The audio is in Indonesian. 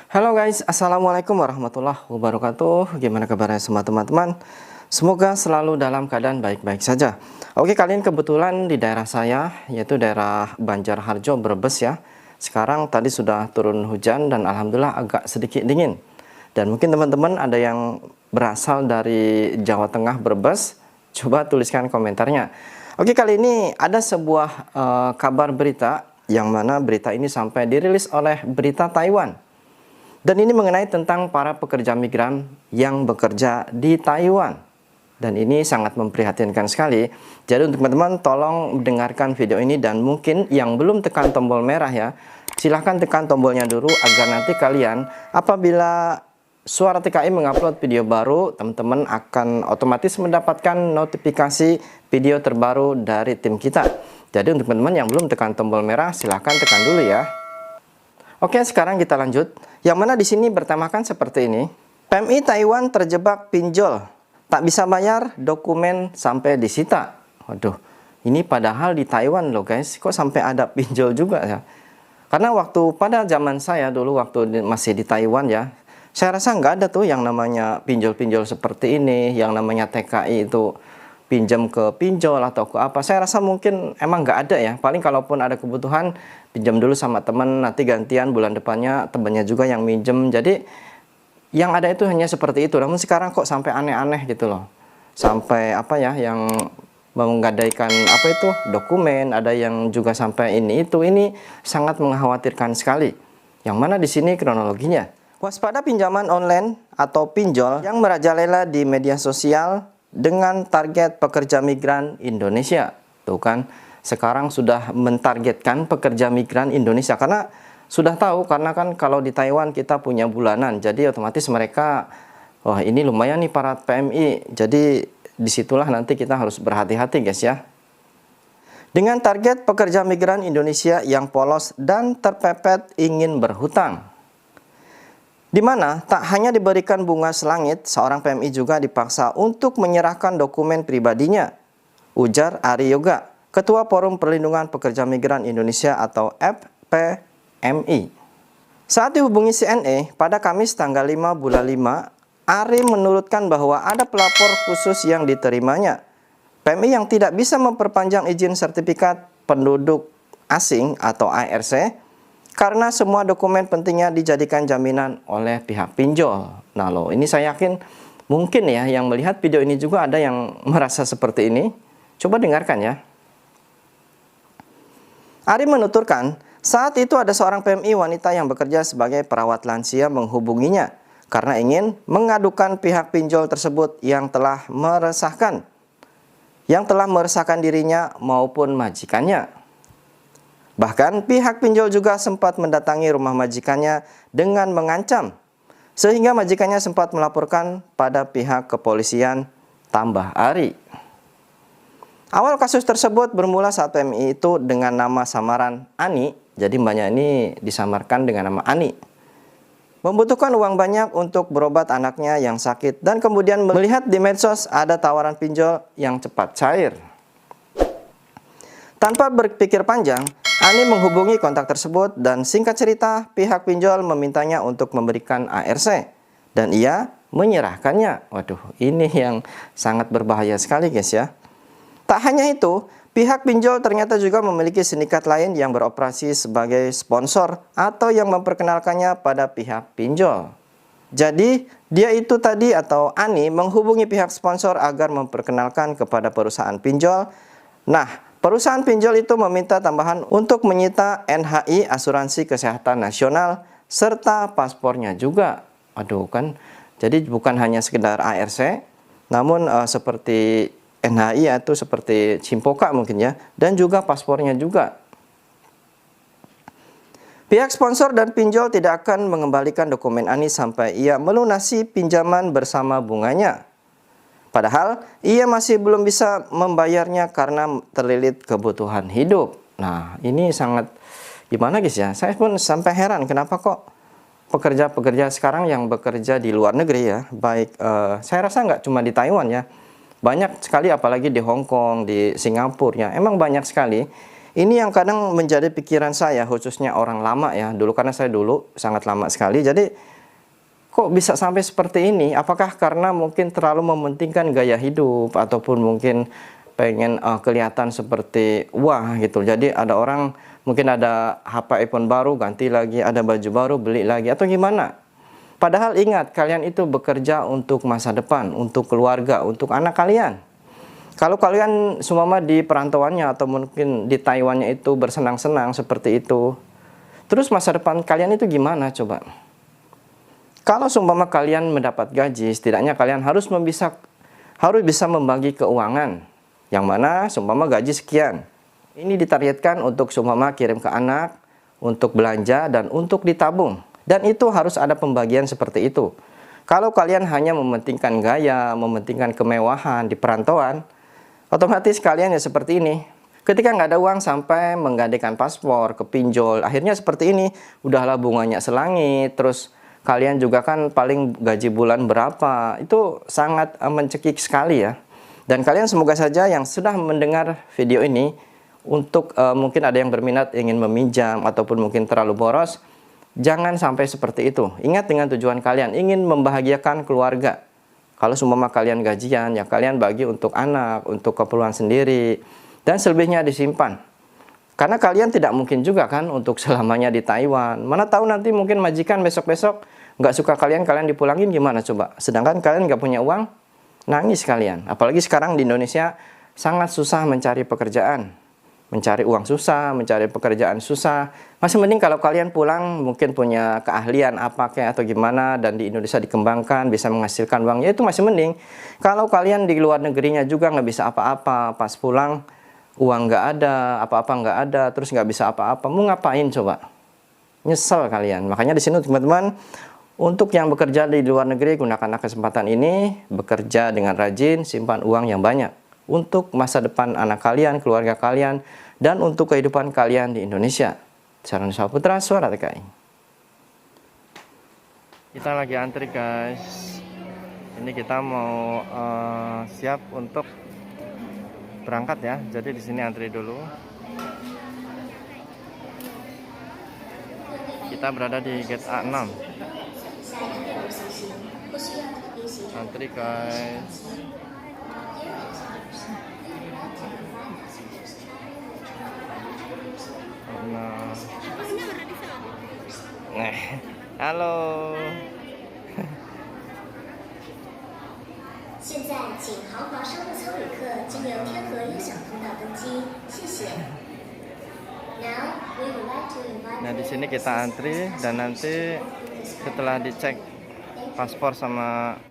Halo guys, Assalamualaikum warahmatullahi wabarakatuh. Gimana kabarnya semua teman-teman? Semoga selalu dalam keadaan baik-baik saja. Oke, kali ini kebetulan di daerah saya, yaitu daerah Banjarharjo, Brebes ya. Sekarang tadi sudah turun hujan dan alhamdulillah agak sedikit dingin. Dan mungkin teman-teman ada yang berasal dari Jawa Tengah, Brebes, coba tuliskan komentarnya. Oke, kali ini ada sebuah kabar berita, yang mana berita ini sampai dirilis oleh Berita Taiwan. Dan ini mengenai tentang para pekerja migran yang bekerja di Taiwan. Dan ini sangat memprihatinkan sekali. Jadi untuk teman-teman tolong dengarkan video ini, dan mungkin yang belum tekan tombol merah ya, silahkan tekan tombolnya dulu agar nanti kalian apabila Suara TKI mengupload video baru, teman-teman akan otomatis mendapatkan notifikasi video terbaru dari tim kita. Jadi untuk teman-teman yang belum tekan tombol merah, silahkan tekan dulu ya. Oke, sekarang kita lanjut. Yang mana di sini bertemakan seperti ini. PMI Taiwan terjebak pinjol. Tak bisa bayar, dokumen sampai disita. Waduh, ini padahal di Taiwan loh guys. Kok sampai ada pinjol juga ya? Karena waktu pada zaman saya dulu, waktu masih di Taiwan ya, saya rasa nggak ada tuh yang namanya pinjol-pinjol seperti ini. Yang namanya TKI itu pinjam ke pinjol atau ke apa, saya rasa mungkin emang nggak ada ya. Paling kalaupun ada kebutuhan, pinjam dulu sama temen, nanti gantian bulan depannya temennya juga yang minjem. Jadi yang ada itu hanya seperti itu. Namun sekarang kok sampai aneh-aneh gitu loh, sampai apa ya, yang menggadaikan apa itu dokumen, ada yang juga sampai ini sangat mengkhawatirkan sekali. Yang mana di sini kronologinya, waspada pinjaman online atau pinjol yang merajalela di media sosial dengan target pekerja migran Indonesia. Tuh kan, sekarang sudah mentargetkan pekerja migran Indonesia, karena sudah tahu, karena kan kalau di Taiwan kita punya bulanan, jadi otomatis mereka, wah ini lumayan nih para PMI, jadi disitulah nanti kita harus berhati-hati guys ya. Dengan target pekerja migran Indonesia yang polos dan terpepet ingin berhutang, di mana tak hanya diberikan bunga selangit, seorang PMI juga dipaksa untuk menyerahkan dokumen pribadinya. Ujar Ari Yoga, Ketua Forum Perlindungan Pekerja Migran Indonesia atau FPMI. Saat dihubungi CNE pada Kamis tanggal 5 bulan 5, Ari menurutkan bahwa ada pelapor khusus yang diterimanya. PMI yang tidak bisa memperpanjang izin sertifikat penduduk asing atau ARC, karena semua dokumen pentingnya dijadikan jaminan oleh pihak pinjol. Nah loh, ini saya yakin mungkin ya yang melihat video ini juga ada yang merasa seperti ini. Coba dengarkan ya. Ari menuturkan, saat itu ada seorang PMI wanita yang bekerja sebagai perawat lansia menghubunginya karena ingin mengadukan pihak pinjol tersebut yang telah meresahkan dirinya maupun majikannya. Bahkan pihak pinjol juga sempat mendatangi rumah majikannya dengan mengancam, sehingga majikannya sempat melaporkan pada pihak kepolisian, tambah Ari. Awal kasus tersebut bermula saat PMI itu dengan nama samaran Ani, jadi mbaknya ini disamarkan dengan nama Ani, membutuhkan uang banyak untuk berobat anaknya yang sakit, dan kemudian melihat di medsos ada tawaran pinjol yang cepat cair. Tanpa berpikir panjang, Ani menghubungi kontak tersebut dan singkat cerita pihak pinjol memintanya untuk memberikan ARC dan ia menyerahkannya. Waduh, ini yang sangat berbahaya sekali guys ya. Tak hanya itu, pihak pinjol ternyata juga memiliki sindikat lain yang beroperasi sebagai sponsor atau yang memperkenalkannya pada pihak pinjol. Jadi dia itu tadi atau Ani menghubungi pihak sponsor agar memperkenalkan kepada perusahaan pinjol. Nah, perusahaan pinjol itu meminta tambahan untuk menyita NHI, asuransi kesehatan nasional, serta paspornya juga. Aduh kan, jadi bukan hanya sekedar ARC, namun seperti NHI itu seperti Cimpoka mungkin ya, dan juga paspornya juga. Pihak sponsor dan pinjol tidak akan mengembalikan dokumen Ani sampai ia melunasi pinjaman bersama bunganya. Padahal ia masih belum bisa membayarnya karena terlilit kebutuhan hidup. Nah ini sangat gimana guys ya, saya pun sampai heran kenapa kok pekerja-pekerja sekarang yang bekerja di luar negeri ya, baik saya rasa nggak cuma di Taiwan ya, banyak sekali apalagi di Hong Kong, di Singapura ya, emang banyak sekali Ini yang kadang menjadi pikiran saya, khususnya orang lama ya. Dulu karena saya dulu sangat lama sekali. Jadi kok bisa sampai seperti ini? Apakah karena mungkin terlalu mementingkan gaya hidup ataupun mungkin pengen kelihatan seperti wah gitu. Jadi ada orang mungkin ada HP iPhone baru ganti lagi, ada baju baru beli lagi atau gimana? Padahal ingat, kalian itu bekerja untuk masa depan, untuk keluarga, untuk anak kalian. Kalau kalian seumpama di perantauannya atau mungkin di Taiwannya itu bersenang-senang seperti itu, terus masa depan kalian itu gimana coba? Kalau seumpama kalian mendapat gaji, setidaknya kalian harus bisa membagi keuangan. Yang mana seumpama gaji sekian. Ini ditargetkan untuk seumpama kirim ke anak, untuk belanja dan untuk ditabung. Dan itu harus ada pembagian seperti itu. Kalau kalian hanya mementingkan gaya, mementingkan kemewahan di perantauan, otomatis kalian ya seperti ini. Ketika nggak ada uang sampai menggadaikan paspor, ke pinjol, akhirnya seperti ini. Udahlah bunganya selangit, terus kalian juga kan paling gaji bulan berapa. Itu sangat mencekik sekali ya. Dan kalian semoga saja yang sudah mendengar video ini, untuk mungkin ada yang berminat ingin meminjam ataupun mungkin terlalu boros, jangan sampai seperti itu. Ingat dengan tujuan kalian, ingin membahagiakan keluarga. Kalau seumpama kalian gajian, ya kalian bagi untuk anak, untuk keperluan sendiri, dan selebihnya disimpan. Karena kalian tidak mungkin juga kan untuk selamanya di Taiwan. Mana tahu nanti mungkin majikan besok-besok nggak suka kalian dipulangin gimana coba? Sedangkan kalian nggak punya uang, nangis kalian. Apalagi sekarang di Indonesia sangat susah mencari pekerjaan. Mencari uang susah, mencari pekerjaan susah. Masih mending kalau kalian pulang mungkin punya keahlian apa kayak atau gimana dan di Indonesia dikembangkan, bisa menghasilkan uangnya, itu masih mending. Kalau kalian di luar negerinya juga nggak bisa apa-apa, pas pulang uang nggak ada, apa-apa nggak ada, terus nggak bisa apa-apa, mau ngapain coba? Nyesel kalian. Makanya di sini teman-teman, untuk yang bekerja di luar negeri, gunakanlah kesempatan ini, bekerja dengan rajin, simpan uang yang banyak. Untuk masa depan anak kalian, keluarga kalian, dan untuk kehidupan kalian di Indonesia. Saran Saputra, Suara TKI. Kita lagi antri guys. Ini kita mau siap untuk berangkat ya. Jadi di sini antri dulu. Kita berada di gate A6. Antri guys. Halo. 现在请豪华商务舱旅客经由天河优享通道登机，谢谢。Now we would like to invite. Nah di sini kita antri dan nanti setelah dicek paspor sama